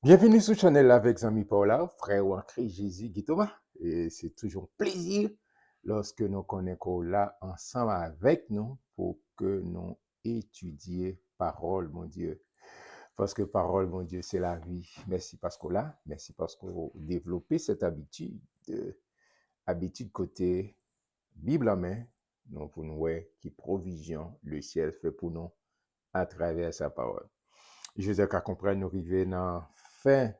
Bienvenue sur Channel avec Zami Paula, frère ou en Christ Jésus Guy Thomas. Et c'est toujours un plaisir lorsque nous connaissons là ensemble avec nous pour que nous étudions parole, mon Dieu. Parce que parole, mon Dieu, c'est la vie. Merci parce qu'on l'a. Merci parce qu'on a développé cette habitude côté Bible en main. Nous pour nous voir qui provision le ciel fait pour nous à travers sa parole. Je veux qu'à comprendre, nous arrivons dans fin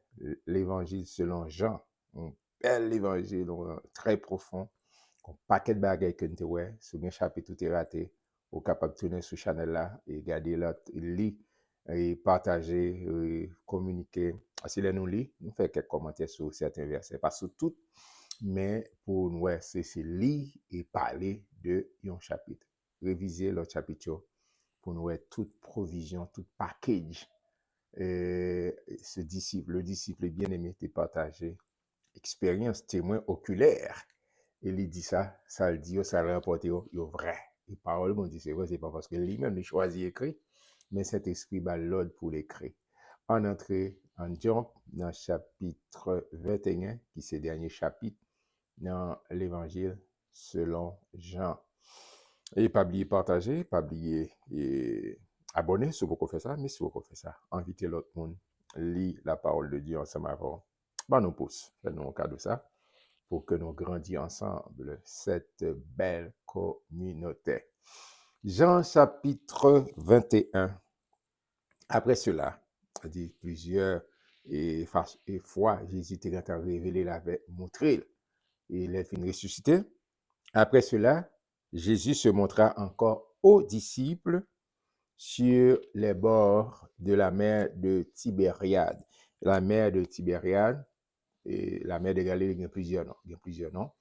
l'évangile selon Jean. Un bel évangile très profond. Un paquet de bagages que nous avons. Sur un chapitre tout est raté. Vous capable de tourner sur Channel là et regarder là, lire et partager, et communiquer. Si nous lit, nous faisons quelques commentaires sur certains versets. Pas sur tout, mais pour nous, c'est lire et parler de un chapitre. Réviser le chapitre pour nous toute provision, tout package. Le disciple bien-aimé était partagé, expérience témoin oculaire. Et il dit ça le dit, ça le rapporte, il est vrai. Et parole, mon Dieu, c'est vrai, c'est pas parce que lui-même, il choisit écrit, mais cet esprit bat l'ordre pour l'écrire. En entrée, en jump, dans le chapitre 21, qui c'est le dernier chapitre, dans l'évangile selon Jean. Et pas oublier partager, pas oublier abonner si vous faites ça, mais si vous faites ça, invitez l'autre monde, lit la parole de Dieu ensemble avant. Bah, nous pousse, faites-nous un cadeau ça, pour que nous grandissions ensemble cette belle communauté. Jean chapitre 21. Après cela, on dit plusieurs fois, Jésus était révélé l'avait montré, et il est fini ressuscité. Après cela, Jésus se montra encore aux disciples sur les bords de la mer de Tibériade. La mer de Tibériade, et la mer de Galilée, il y a plusieurs noms.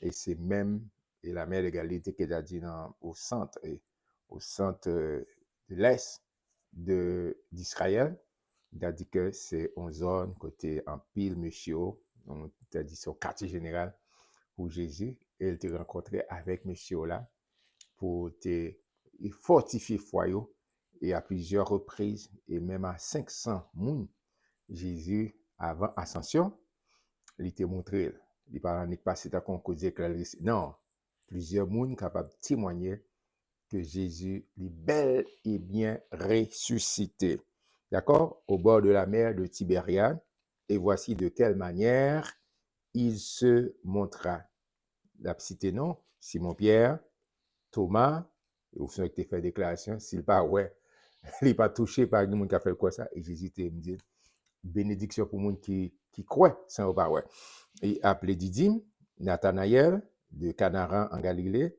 Et c'est même et la mer de Galilée qui est dit au centre de l'est d'Israël. Il a dit que c'est une zone côté en pile, monsieur, on a dit son quartier général pour Jésus. Et il te rencontré avec monsieur là pour te fortifier foyer et à plusieurs reprises et même à 500 moun. Jésus, avant ascension, il t'a montré. Il n'est pas passé à concourir non, plusieurs moun capables de témoigner que Jésus est bel et bien ressuscité. D'accord? Au bord de la mer de Tibériade. Et voici de quelle manière il se montra. La cité non, Simon-Pierre, Thomas, ou ceux qui fait déclaration, s'il pas ouais, il n'est pas touché par quelqu'un qui a fait quoi ça, et Jésus te me dit, bénédiction pour monde qui croit, sans pas ouais. Et appelé Didyme, Nathanaël, de Canaran en Galilée,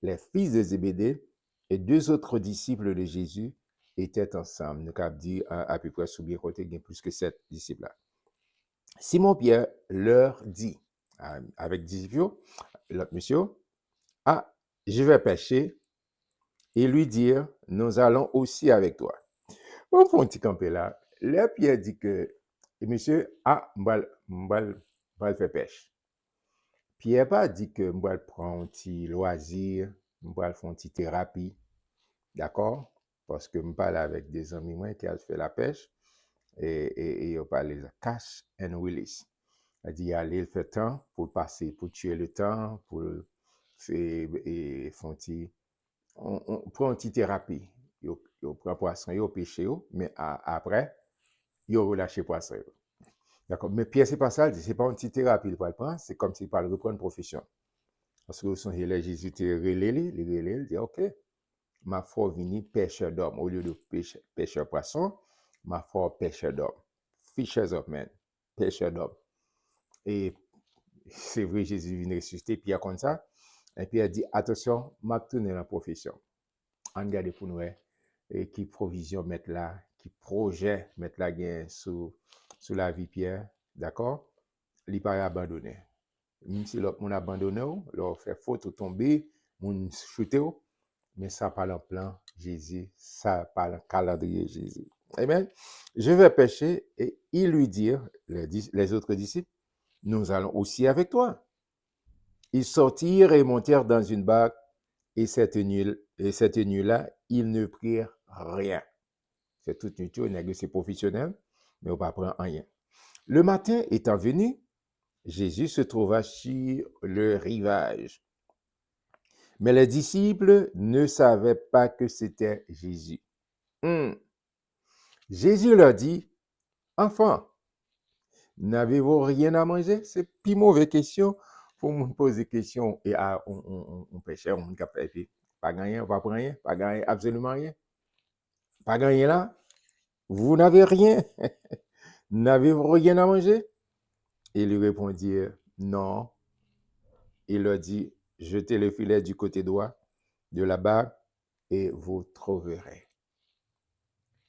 les fils de Zébédée, et deux autres disciples de Jésus étaient ensemble. Nous avons dit à peu près sous bien côté, il y a plus que 7 disciples-là. Simon-Pierre leur dit, avec disciples, l'autre monsieur, ah, je vais pêcher, et lui dire, nous allons aussi avec toi. On fait un petit campé là. Là, Pierre dit que, monsieur, ah, m'bal faire pêche. Pierre pas dit que m'bal prendre un petit loisir, m'bal faire une petite thérapie, d'accord? Parce que m'parle avec des amis moi qui ont fait la pêche, et on parle de Cash and Willis. Il dit, allez, il fait temps pour passer, pour tuer le temps, pour faire, et faire un petit, on prend une petite thérapie. Yo prend poisson, yo pêche, mais après, yo relâche poisson. D'accord? Mais Pierre, c'est pas ça, c'est pas une petite thérapie, il va le prendre, c'est comme s'il parle reprendre une profession. Parce que son Jésus te relève, il dit, OK, ma foi vini pêcheur d'hommes. Au lieu de pêcheur poisson, ma foi pêcheur d'hommes. Fishers of men, pêcheur d'hommes. Et c'est vrai, Jésus vient ressusciter, Pierre comme ça. Et Pierre dit, attention, m'a tourné la profession. On regarde pour nous, et qui provision mettre là, qui projet mettre là gain sous la vie Pierre, d'accord? Il pas abandonné. Même si l'autre mon abandonné, leur fait faute ou tomber, mon chuté, mais ça pas le plan Jésus, ça pas le calendrier Jésus. Amen. Je vais pêcher et il lui dire, les autres disciples, nous allons aussi avec toi. Ils sortirent et montèrent dans une barque et cette nuit-là, ils ne prirent rien. C'est toute une chose, c'est professionnel, mais on ne va pas prendre rien. Le matin étant venu, Jésus se trouva sur le rivage. Mais les disciples ne savaient pas que c'était Jésus. Jésus leur dit, enfants, n'avez-vous rien à manger? C'est plus mauvaise question. Faut me poser question et on pêche, on capte et puis pas gagner, pas prendre rien, pas gagner absolument rien. Pas gagner là. Vous n'avez rien. N'avez-vous rien à manger? Ils lui répondirent, non. Il leur dit, jetez le filet du côté droit de la barque et vous trouverez.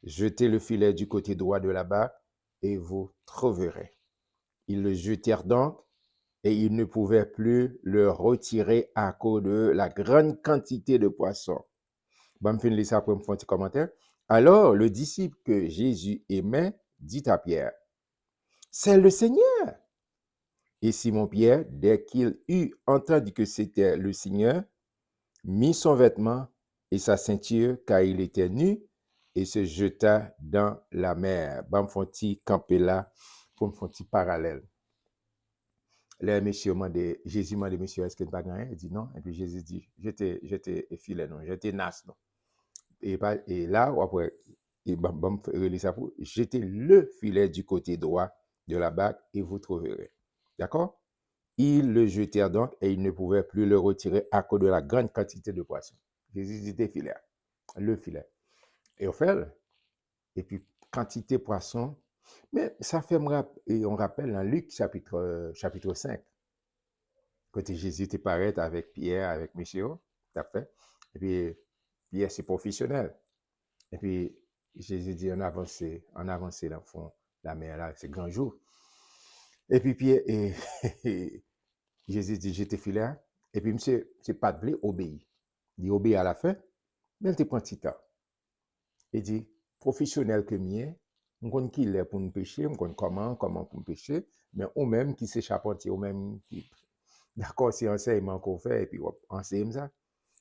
Jetez le filet du côté droit de la barque et vous trouverez. Ils le jetèrent donc et ils ne pouvaient plus le retirer à cause de la grande quantité de poissons. Bon, je finis ça pour me faire un petit commentaire. Alors, le disciple que Jésus aimait dit à Pierre, c'est le Seigneur. Et Simon-Pierre, dès qu'il eut entendu que c'était le Seigneur, mit son vêtement et sa ceinture, car il était nu, et se jeta dans la mer. Bon, me font-ils camper là pour me faire un petit parallèle. Là, Jésus m'a dit, monsieur, est-ce qu'il n'y a pas gagné? Il dit non. Et puis Jésus dit, j'étais filet, non, j'étais nas, non. Et là, après, relire ça pour jetez le filet du côté droit de la barque et vous trouverez. D'accord? Ils le jetèrent donc et ils ne pouvaient plus le retirer à cause de la grande quantité de poissons. Jésus dit filet, le filet. Et au fait, et puis quantité de poissons, mais ça fait et on rappelle dans Luc chapitre 5, quand Jésus était paraît avec Pierre, avec Michel, tout à fait. Et puis Pierre, c'est professionnel. Et puis Jésus dit on avance dans le fond, la mer là, c'est grand jour. Et puis Pierre, et Jésus dit, j'étais filet. Et puis, monsieur, c'est pas de blé, obéit. Il obéit à la fin, mais il te prend petit temps. Il dit, professionnel que mien, on connaît qui est pour nous pêcher, on connaît comment pour nous pêcher, mais ou même qui s'échappe, ou même qui, d'accord, c'est enseignement qu'on fait, et puis on enseigne ça.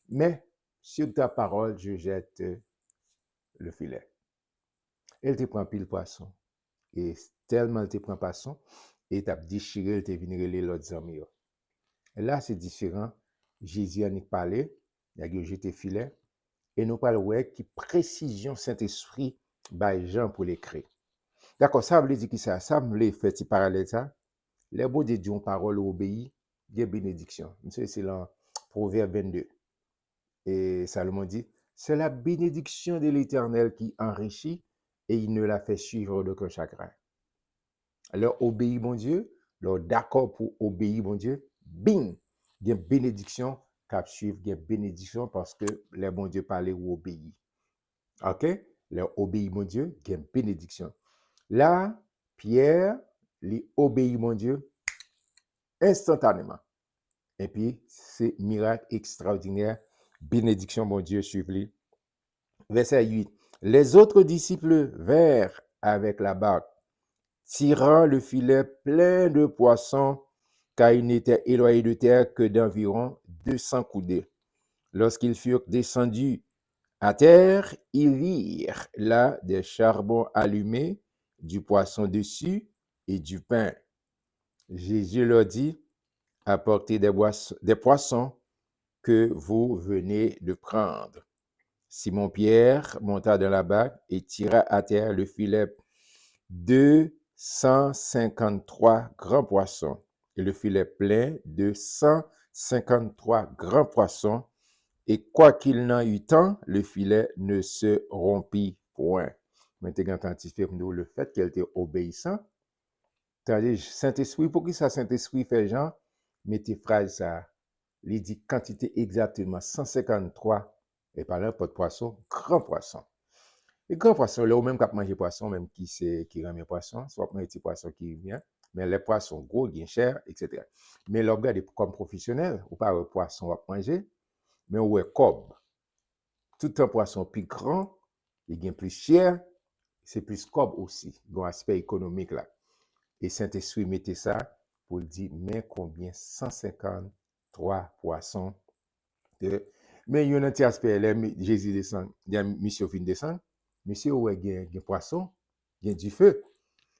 Mais, sur ta parole, je jette le filet. Elle te prend pile poisson. Et tellement elle te prend poisson, et t'as déchiré, elle te venu les l'autre amis. Là, c'est différent. Jésus en a parlé, il a jeté filet, et nous parlons ouais, qui précision Saint-Esprit by Jean pour l'écrire. D'accord, ça veut dire que ça me fait petit parallèle ça. Les mots de Dieu en parole obéit, il y a bénédiction. C'est dans Proverbe 22. Et Salomon dit, c'est la bénédiction de l'Éternel qui enrichit et il ne la fait suivre d'aucun chagrin. Alors, obéis, mon Dieu, alors d'accord pour obéir, mon Dieu, bing, il y a bénédiction, cap suivre, il y a bénédiction parce que les bon Dieu parlait ou obéit. OK? Les obéis, mon Dieu, il y a bénédiction. Là, Pierre, lui obéit, mon Dieu, instantanément. Et puis, c'est miracle extraordinaire, bénédiction, mon Dieu, suivre lui. Verset 8. Les autres disciples vinrent avec la barque, tirant le filet plein de poissons, car il n'était éloigné de terre que d'environ 200 coudées. Lorsqu'ils furent descendus à terre, ils virent là des charbons allumés, du poisson dessus et du pain. Jésus leur dit, apportez des poissons que vous venez de prendre. Simon-Pierre monta dans la barque et tira à terre le filet 253 grands poissons et le filet plein de 153 grands poissons. Et quoi qu'il n'en eût tant, le filet ne se rompit point. Maintenant, attentif pour nous le fait qu'elle était obéissant. C'est-à-dire, Saint-Esprit, pour qui ça Saint-Esprit fait Jean, mettez phrase ça. Il dit quantité exactement 153 et par là, pas de poisson, grand poisson. Les grands poissons, là, ou même quand manger poisson, même qui remet poisson, soit un petit poisson qui vient, mais les poissons gros, bien chers, etc. Mais là, regardez comme professionnel, ou pas un poisson à manger, mais ou un cob. Tout un poisson plus grand, il est plus cher, c'est plus cob aussi, dans l'aspect économique là. Et Saint-Esprit mettait ça pour dire, mais combien 153 poissons. Mais il y a un petit aspect, là, Jésus descend, il y a monsieur fin descend, monsieur, ouais, il y a poisson, il y a du feu.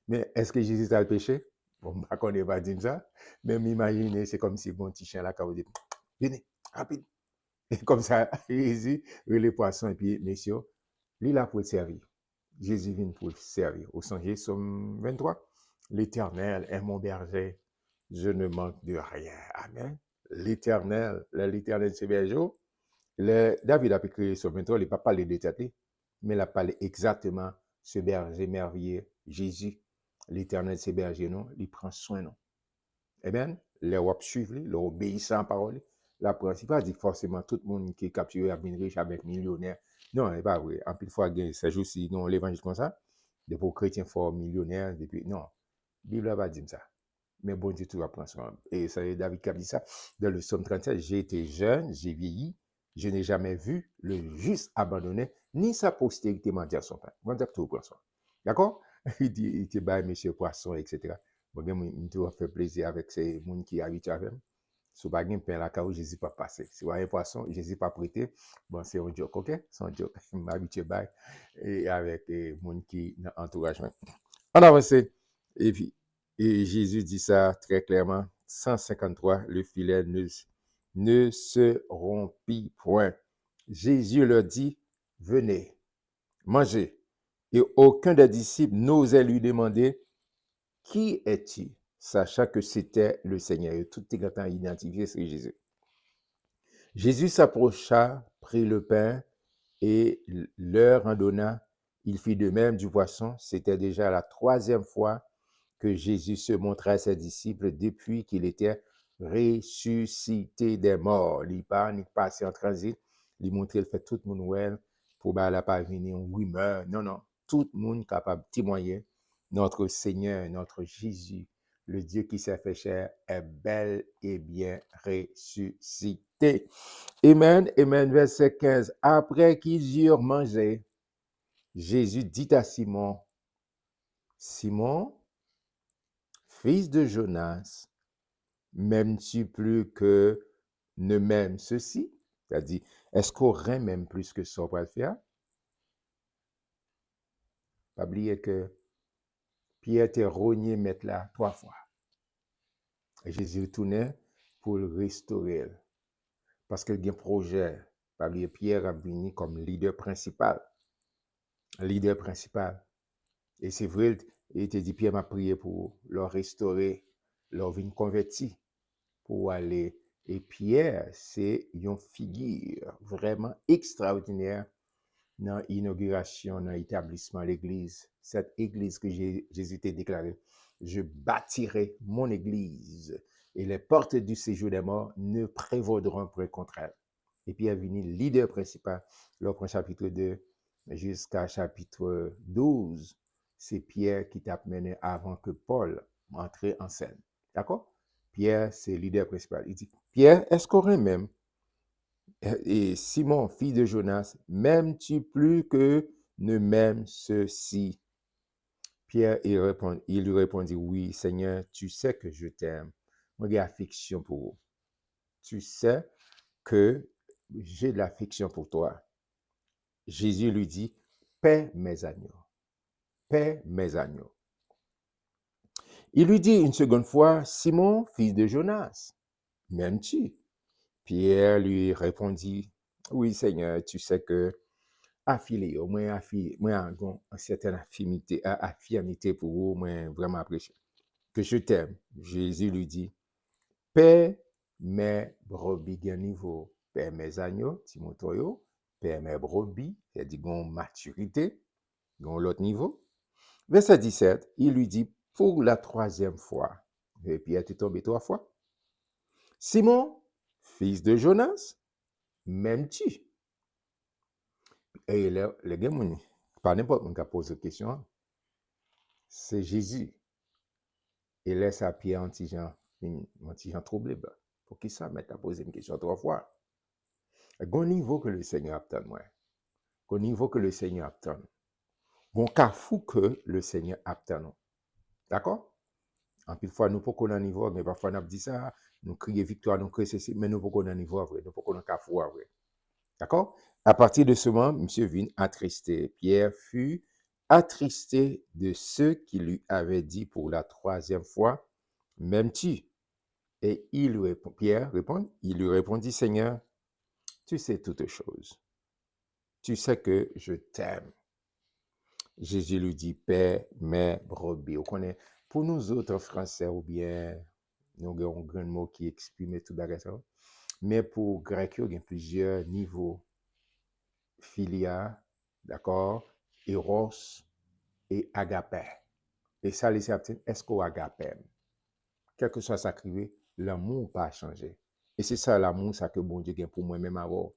Mais est-ce que Jésus a le péché? Bon, on ne pas dire ça. Mais m'imaginer, c'est comme si mon petit chien là, quand vous dites, venez, rapide. Et comme ça, Jésus, les poissons, et puis, messieurs, lui là pour le servir. Jésus vient pour le servir. Au songez, Somme 23. L'Éternel est mon berger, je ne manque de rien. Amen. L'Éternel, c'est berger. David a écrit Somme 23, il n'a pas parlé de tête, mais il a parlé exactement ce berger merveilleux, Jésus. L'Éternel, c'est berger, non? Il prend soin, non? Amen. Les wap suivent, les obéissants à la parole. La principale dit forcément tout le monde qui est capturé à bien riche avec millionnaire. Non, c'est pas vrai. En plus, fois, ça joue aussi dans l'évangile comme ça. Des pauvres chrétiens forts millionnaires. Depuis... Non, la Bible n'a pas dit ça. Mais bon Dieu, tout va prendre soin. Et c'est David qui a dit ça dans le psaume 37. J'ai été jeune, j'ai vieilli. Je n'ai jamais vu le juste abandonné, ni sa postérité mendier son pain. Bon Dieu, tout prend soin. D'accord? Il dit, il te bat, monsieur poisson, etc. Bon, je dois faire plaisir avec ces gens qui habitent avec moi. Si vous n'avez pas de pain, là, Jésus pas passé. Si vous avez un poisson, Jésus pas prêté. Bon, c'est un joke, ok? C'est un joke. Je m'habitue et avec les gens qui ont entourage. On avance. Et puis, et Jésus dit ça très clairement. 153, le filet ne se rompit point. Jésus leur dit, venez, mangez. Et aucun des disciples n'osait lui demander, qui es-tu? Sachant que c'était le Seigneur. Et tout est temps identifié, c'est Jésus. Jésus s'approcha, prit le pain et leur en donna. Il fit de même du poisson. C'était déjà la troisième fois que Jésus se montrait à ses disciples depuis qu'il était ressuscité des morts. Il n'est pas passé en transit. Il montrait, il fait tout le monde well pour la pas venir en rumeur. Non, non. Tout le monde capable de témoigner. Notre Seigneur, notre Jésus, le Dieu qui s'est fait chair, est bel et bien ressuscité. Amen, amen. Verset 15. Après qu'ils eurent mangé, Jésus dit à Simon, Simon, fils de Jonas, m'aimes-tu plus que ne m'aime ceci? C'est-à-dire, est-ce qu'on aime même plus que ça pour le faire? Pas oublier que Pierre était rogné mettre là 3 fois. Et Jésus retournait pour le restaurer. Parce qu'il y a un projet. Pas oublier Pierre a venu comme leader principal. Leader principal. Et c'est vrai, il était dit, Pierre m'a prié pour leur restaurer, leur vie convertie, pour aller. Et Pierre, c'est une figure vraiment extraordinaire dans l'inauguration, dans l'établissement de l'église. Cette église que Jésus t'a déclaré, je bâtirai mon église et les portes du séjour des morts ne prévaudront point contre elle. Et Pierre est venu leader principal, l'autre chapitre 2 jusqu'à chapitre 12. C'est Pierre qui t'a mené avant que Paul entre en scène. D'accord? Pierre, c'est le leader principal. Il dit, Pierre, est-ce qu'on aurait même, et Simon, fils de Jonas, m'aimes-tu plus que ne m'aime ceci? Pierre, il lui répondit, oui, Seigneur, tu sais que je t'aime. Moi, j'ai affection pour vous. Tu sais que j'ai de l'affection pour toi. Jésus lui dit, paie mes agneaux. Paie mes agneaux. Il lui dit une seconde fois, Simon, fils de Jonas, m'aimes-tu? Pierre lui répondit, oui Seigneur, tu sais que affilié, moi une certaine affinité pour vous, moi vraiment apprécié. Que je t'aime. Jésus lui dit, paie mes brebis à niveau, paie mes agneaux, Timothée, paie mes brebis, c'est-à-dire gon maturité, gon l'autre niveau. Verset 17, il lui dit pour la troisième fois, et Pierre est tombé 3 fois, Simon, fils de Jonas, m'aimes-tu? Et le gars, pas n'importe qui pose cette question, c'est Jésus. Et laisse à Pierre un petit gens troublé. Pour qui ça m'a posé une question 3 fois? Au niveau que le Seigneur obtient, moi. Au niveau que le Seigneur obtient. Bon cas fou que le Seigneur obtient. D'accord? En plus, fois, nous ne pouvons pas niveau, mais parfois, nous dit ça, nous crions victoire, nous crions ceci, mais nous ne pouvons pas niveau vrai, nous ne pouvons pas fou vrai. D'accord? À partir de ce moment, M. Vin attristé. Pierre fut attristé de ce qu'il lui avait dit pour la troisième fois, m'aimes-tu? Et Pierre répond, il lui répondit, Seigneur, tu sais toutes choses. Tu sais que je t'aime. Jésus lui dit, paix, mes brebis. On connaît, pour nous autres Français, ou bien, nous avons un grand mot qui exprime tout ça. Mais pour grec, il y a plusieurs niveaux. Philia, d'accord, Eros et Agapé. Et ça, les certains, est-ce qu'on agapé? Quel que soit sa criée, l'amour pas changé. Et c'est ça l'amour, ça que bon Dieu gagne pour moi-même avoir.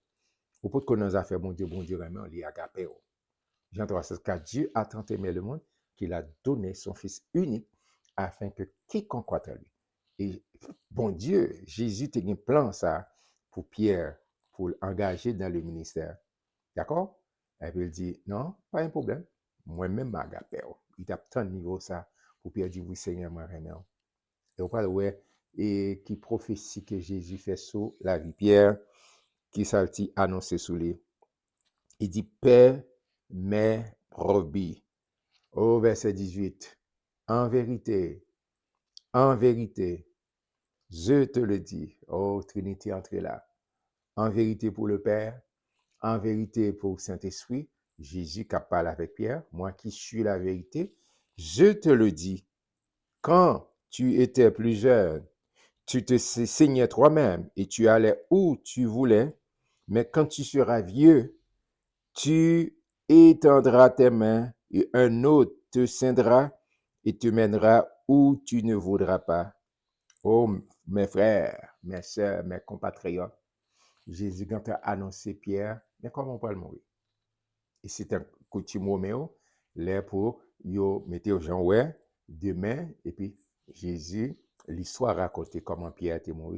Ou pour que nous affaires, bon Dieu, vraiment, on agapé. Jean 3,16, car Dieu a tant aimé le monde qu'il a donné son Fils unique afin que quiconque croit en lui. Et bon Dieu, Jésus a un plan ça pour Pierre, pour l'engager dans le ministère. D'accord? Et puis il dit, non, pas un problème. Moi-même, ma agapé. Il a tant de niveau ça pour Pierre dire, oui, Seigneur, moi, vraiment. Et on parle, ouais, et qui prophétie que Jésus fait sous la vie Pierre, qui s'alti annoncé sous lui. Il dit, Père, mes brebis. Au verset 18. En vérité, je te le dis. Oh, Trinité, entrez là. En vérité pour le Père, en vérité pour le Saint-Esprit, Jésus qui parle avec Pierre, moi qui suis la vérité, je te le dis. Quand tu étais plus jeune, tu te saignais toi-même et tu allais où tu voulais, mais quand tu seras vieux, tu étendras tes mains et un autre te ceindra et te mènera où tu ne voudras pas. Oh, mes frères, mes sœurs, mes compatriotes, Jésus, quand a annoncé Pierre, mais comment on peut le mourir? Et c'est un coutume roméo, là pour yo mettez aux gens ouais, demain, et puis Jésus, l'histoire racontée comment Pierre était mort,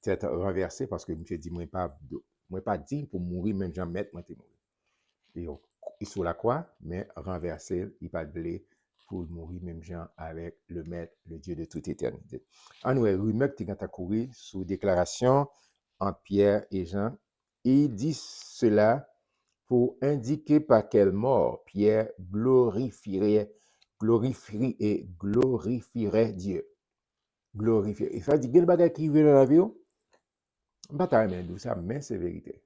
c'est renversé parce que monsieur dit, moi pas digne pour mourir, même Jean mettre moi t'es mort. Et il sur la croix, mais renversé, il pas de blé pour mourir même Jean avec le Maître, le Dieu de toute éternité. En nous, rumeur qui a couru sous déclaration entre Pierre et Jean, il dit cela pour indiquer par quelle mort Pierre glorifierait Dieu. Glorifier. Il faut dire, quel bagage qui vient dans la vie, pas ta main d'où ça, mais c'est vérité.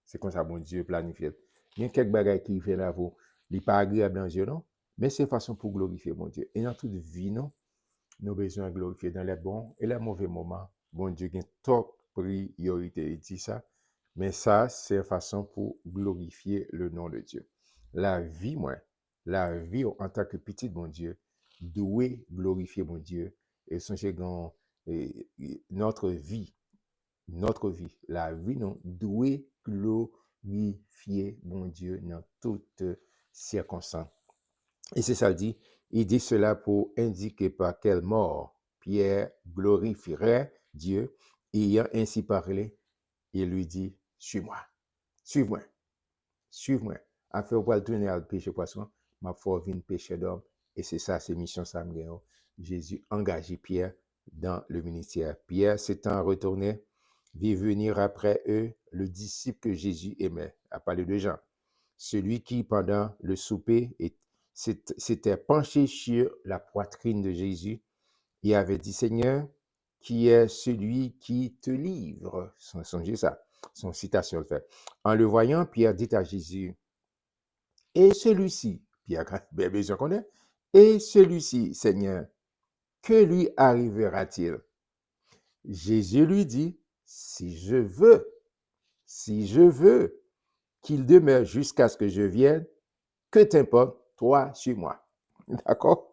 C'est comme ça, bon Dieu planifié. Il y a quelques bagages qui viennent à vous, il n'est pas agréable dans les yeux, non? Mais c'est une façon pour glorifier mon Dieu. Et dans toute vie, non, nous avons besoin de glorifier dans les bons et les mauvais moments. Bon Dieu a une top priorité, il dit ça. Mais ça, c'est une façon pour glorifier le nom de Dieu. La vie, moi, la vie en tant que petit bon Dieu, doit glorifier mon Dieu. Et songez dans notre vie, la vie, non, doit glorifier mon Dieu dans toutes circonstances. Et c'est ça, il dit cela pour indiquer par quelle mort Pierre glorifierait Dieu. Ayant ainsi parlé, il lui dit, suis-moi, suive-moi, suive-moi. Afin de tourner à péché poisson, ma foi vient péché d'homme. Et c'est ça, c'est mission Samuel. Jésus engagé Pierre dans le ministère. Pierre s'étant retourné, vit venir après eux le disciple que Jésus aimait, à parler de Jean. Celui qui, pendant le souper, s'était penché sur la poitrine de Jésus et avait dit, Seigneur, qui est celui qui te livre? Songez ça, son citation le fait. En le voyant, Pierre dit à Jésus, et celui-ci, Pierre, bien sûr connaît, et celui-ci, Seigneur, que lui arrivera-t-il? Jésus lui dit, si je veux qu'il demeure jusqu'à ce que je vienne, que t'importe, toi, suis-moi. D'accord?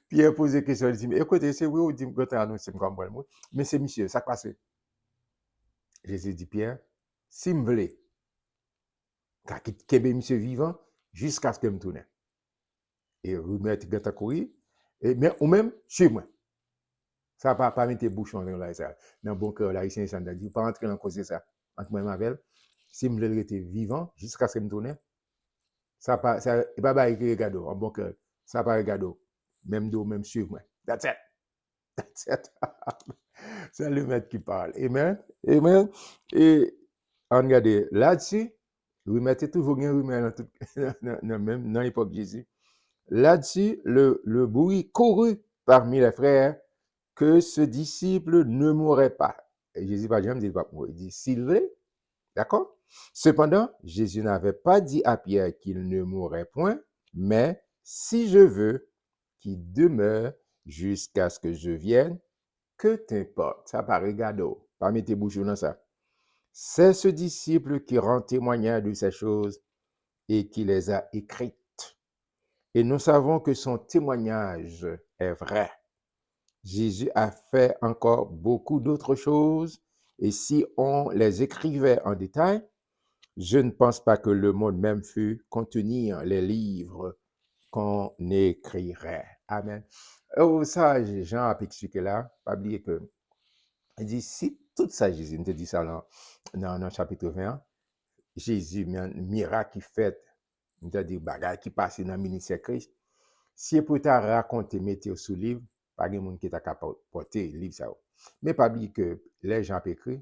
Pierre pose des questions, il dit, mais écoutez, c'est oui, ou dit, mais c'est monsieur, ça passe. Jésus dit, Pierre, si me voulez, qu'il monsieur vivant, jusqu'à ce que me tourne. Et remettre gata courir, et mais ou même, suis-moi. Ça va pas mettre bouchons dans la ça. Dans bon cœur, là, ici, ça dit, pas entrer en cause de ça. Entre moi et ma belle, si me voulez rester vivant, jusqu'à ce que me tourne, ça pas, ça, et pas écrit gado, en bon cœur. Ça pas gado. Même dos, même suivre-moi. That's it. That's it. C'est le maître qui parle. Amen. Amen. Et on regarde là-dessus, vous mettez toujours bien même dans l'époque de Jésus. Là-dessus, le bruit courut parmi les frères que ce disciple ne mourrait pas. Et Jésus pas jamais dit pas mourir. Il dit s'il voulait, d'accord? Cependant, Jésus n'avait pas dit à Pierre qu'il ne mourrait point, mais si je veux qu'il demeure jusqu'à ce que je vienne, que t'importe? Ça paraît gado. Pas mettre tes bouchons dans ça. C'est ce disciple qui rend témoignage de ces choses et qui les a écrites. Et nous savons que son témoignage est vrai. Jésus a fait encore beaucoup d'autres choses, et si on les écrivait en détail, je ne pense pas que le monde même fût contenir les livres qu'on écrirait. Amen. Oh, ça, Jean a expliqué là, pas oublier que, il dit, si tout ça, Jésus nous dit ça dans le chapitre 20, Jésus, un miracle qui fait, c'est-à-dire bagage qui passe dans le ministère Christ, si pour t'a raconter, mettre sous livre, pas de monde qui t'a capable porter livre ça. Mais pas oublier que les gens écrit,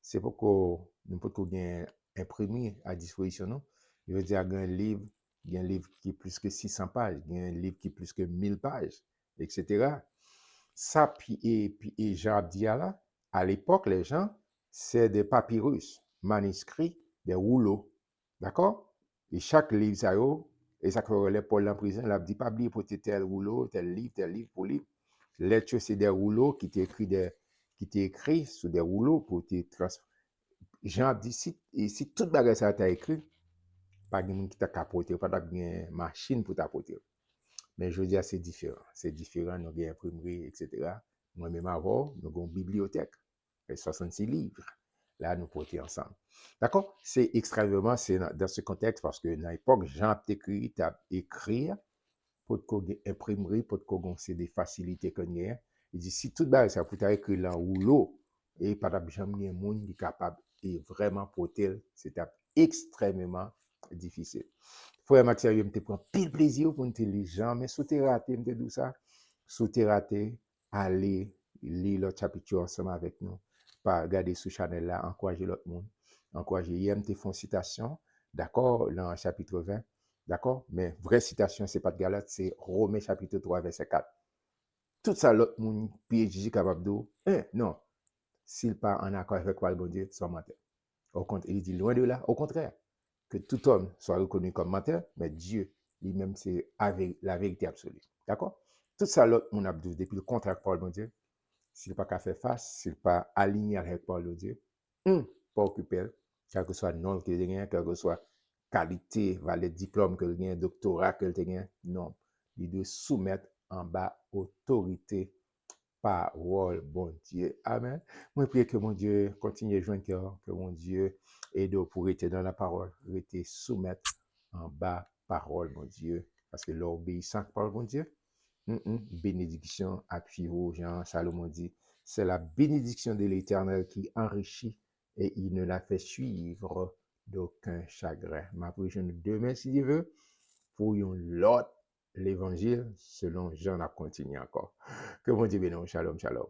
c'est pour qu'on nous peut bien imprimer à disposition nous. Je veux dire, il y a un livre qui est plus que 600 pages, il y a un livre qui est plus que 1000 pages, etc. Ça, puis Jean dit là, à l'époque, les gens, c'est des papyrus, manuscrits, des rouleaux. D'accord? Et chaque livre, ça y est, et ça fait Paul en prison, il a dit pas oublier pour tel rouleau, tel livre, pour livre. Lettre, c'est des rouleaux qui t'écrit sur des rouleaux pour te transférer. Jean dit, si tout bagage ça t'a écrit, pas de monde qui t'a capoté, pas de machine pour t'apporter. Mais je veux dire, c'est différent. C'est différent, nous avons une imprimerie, etc. Moi-même avant, nous avons une bibliothèque, 66 livres. Là, nous portons ensemble. D'accord? C'est extrêmement, c'est dans ce contexte, parce que dans l'époque, Jean écrit, écrire, pour qu'on imprimerie, pour qu'on c'est des facilités qu'on a. Il dit, si tout bas, ça peut écrire là ou l'eau, et pas jamais un monde qui est capable et vraiment porter, c'est extrêmement difficile. Frère Maxime, je me prend pile plaisir pour te lire jamais sous tes raté, me dit ça. Sous tes raté, allez lire le chapitre ensemble avec nous. Pas regarder sous channel là, encourager l'autre monde. Encourager. Hier, te font citation, d'accord, dans le chapitre 20, d'accord? Mais vraie citation, c'est pas de Galate, c'est Romains chapitre 3, verset 4. Tout ça, l'autre monde, PhD capable de dire, non, s'il pas en accord avec quoi le bon Dieu, c'est menteur. Au contraire, il dit loin de là, au contraire, que tout homme soit reconnu comme menteur, mais Dieu, lui-même, c'est la vérité absolue. D'accord? Tout ça, l'autre, mon abdou, depuis le contraire avec Paul, mon Dieu, s'il pas qu'à faire face, s'il pas aligné avec Paul, mon Dieu, pas occupé, quel que soit le nom qu'il ait, quel que soit qualité, valet diplôme qu'il ait, doctorat qu'il ait, non. Il doit soumettre en bas autorité parole, bon Dieu. Amen. Moi, prie que mon Dieu continue à joindre cœur, que mon Dieu aide pour être dans la parole, rester soumettre en bas parole, mon Dieu. Parce que l'obéissance parole, mon Dieu, bénédiction à suivre, Jean Salomon dit, c'est la bénédiction de l'Éternel qui enrichit et il ne la fait suivre d'aucun chagrin. Ma prochaine demain, si Dieu veut, pour l'autre, l'évangile selon Jean a continué encore. Que mon Dieu bénisse. Shalom, shalom.